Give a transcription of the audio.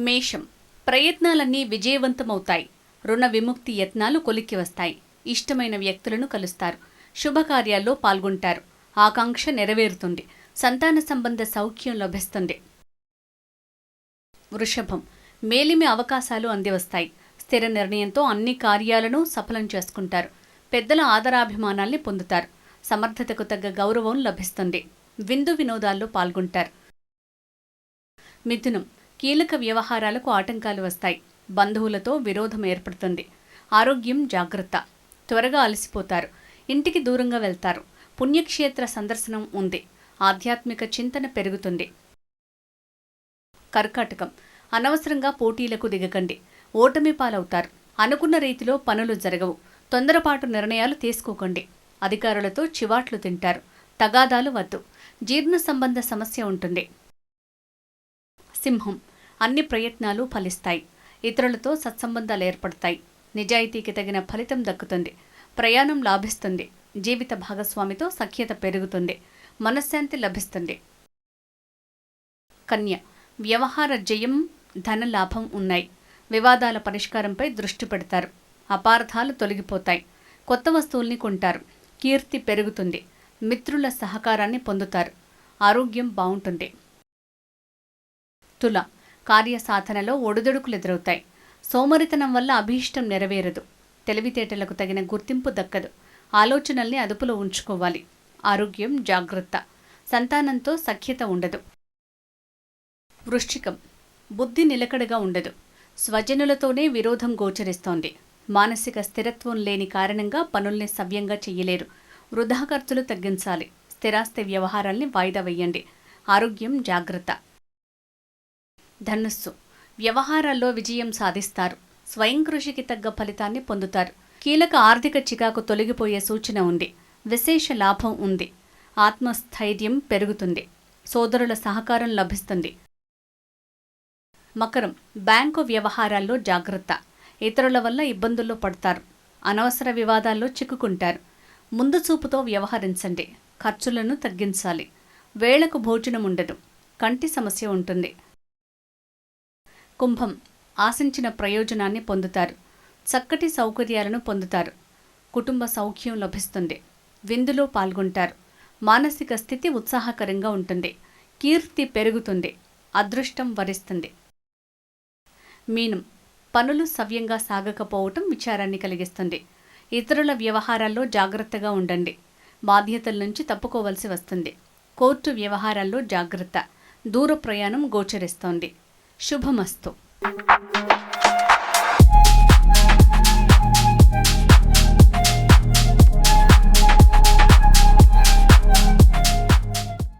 మేషం ప్రయత్నాలన్నీ విజయవంతమవుతాయి. రుణ విముక్తి యత్నాలు కొలిక్కి వస్తాయి. ఇష్టమైన వ్యక్తులను కలుస్తారు. శుభకార్యాల్లో పాల్గొంటారు. ఆకాంక్ష నెరవేరుతుంది. సంతాన సంబంధ సౌఖ్యం లభిస్తుంది. వృషభం మేలిమి అవకాశాలు అందివస్తాయి. స్థిర నిర్ణయంతో అన్ని కార్యాలను సఫలం చేసుకుంటారు. పెద్దల ఆదరాభిమానాల్ని పొందుతారు. సమర్థతకు తగ్గ గౌరవం లభిస్తుంది. విందు వినోదాల్లో పాల్గొంటారు. మిథునం కీలక వ్యవహారాలకు ఆటంకాలు వస్తాయి. బంధువులతో విరోధం ఏర్పడుతుంది. ఆరోగ్యం జాగ్రత్త. త్వరగా అలసిపోతారు. ఇంటికి దూరంగా వెళ్తారు. పుణ్యక్షేత్ర సందర్శనం ఉంది. ఆధ్యాత్మిక చింతన పెరుగుతుంది. కర్కాటకం అనవసరంగా పోటీలకు దిగకండి. ఓటమి పాలవుతారు. అనుకున్న రీతిలో పనులు జరగవు. తొందరపాటు నిర్ణయాలు తీసుకోకండి. అధికారులతో చివాట్లు తింటారు. తగాదాలు వద్దు. జీర్ణ సంబంధ సమస్య ఉంటుంది. సింహం అన్ని ప్రయత్నాలు ఫలిస్తాయి. ఇతరులతో సత్సంబంధాలు ఏర్పడతాయి. నిజాయితీకి తగిన ఫలితం దక్కుతుంది. ప్రయాణం లాభిస్తుంది. జీవిత భాగస్వామితో సఖ్యత పెరుగుతుంది. మనశ్శాంతి లభిస్తుంది. కన్య వ్యవహార జయం, ధన లాభం ఉన్నాయి. వివాదాల పరిష్కారంపై దృష్టి పెడతారు. అపార్థాలు తొలగిపోతాయి. కొత్త వస్తువుల్ని కొంటారు. కీర్తి పెరుగుతుంది. మిత్రుల సహకారాన్ని పొందుతారు. ఆరోగ్యం బాగుంటుంది. తుల కార్యసాధనలో ఒడిదుడుకులు ఎదురవుతాయి. సోమరితనం వల్ల అభీష్టం నెరవేరదు. తెలివితేటలకు తగిన గుర్తింపు దక్కదు. ఆలోచనల్ని అదుపులో ఉంచుకోవాలి. ఆరోగ్యం జాగ్రత్త. సంతానంతో సఖ్యత ఉండదు. వృశ్చికం బుద్ధి నిలకడగా ఉండదు. స్వజనులతోనే విరోధం గోచరిస్తోంది. మానసిక స్థిరత్వం లేని కారణంగా పనుల్ని సవ్యంగా చెయ్యలేరు. వృధా ఖర్చులు తగ్గించాలి. స్థిరాస్తి వ్యవహారాల్ని వాయిదా వేయండి. ఆరోగ్యం జాగ్రత్త. ధనుస్సు వ్యవహారాల్లో విజయం సాధిస్తారు. స్వయం కృషికి తగ్గ ఫలితాన్ని పొందుతారు. కీలక ఆర్థిక చికాకు తొలగిపోయే సూచన ఉంది. విశేష లాభం ఉంది. ఆత్మస్థైర్యం పెరుగుతుంది. సోదరుల సహకారం లభిస్తుంది. మకరం బ్యాంకు వ్యవహారాల్లో జాగ్రత్త. ఇతరుల వల్ల ఇబ్బందుల్లో పడతారు. అనవసర వివాదాల్లో చిక్కుకుంటారు. ముందు చూపుతో వ్యవహరించండి. ఖర్చులను తగ్గించాలి. వేళకు భోజనం ఉండదు. కంటి సమస్య ఉంటుంది. కుంభం ఆశించిన ప్రయోజనాన్ని పొందుతారు. చక్కటి సౌకర్యాలను పొందుతారు. కుటుంబ సౌఖ్యం లభిస్తుంది. విందులో పాల్గొంటారు. మానసిక స్థితి ఉత్సాహకరంగా ఉంటుంది. కీర్తి పెరుగుతుంది. అదృష్టం వరిస్తుంది. మీనం పనులు సవ్యంగా సాగకపోవటం విచారాన్ని కలిగిస్తుంది. ఇతరుల వ్యవహారాల్లో జాగ్రత్తగా ఉండండి. బాధ్యతల నుంచి తప్పుకోవలసి వస్తుంది. కోర్టు వ్యవహారాల్లో జాగ్రత్త. దూర ప్రయాణం గోచరిస్తోంది. శుభమస్తు.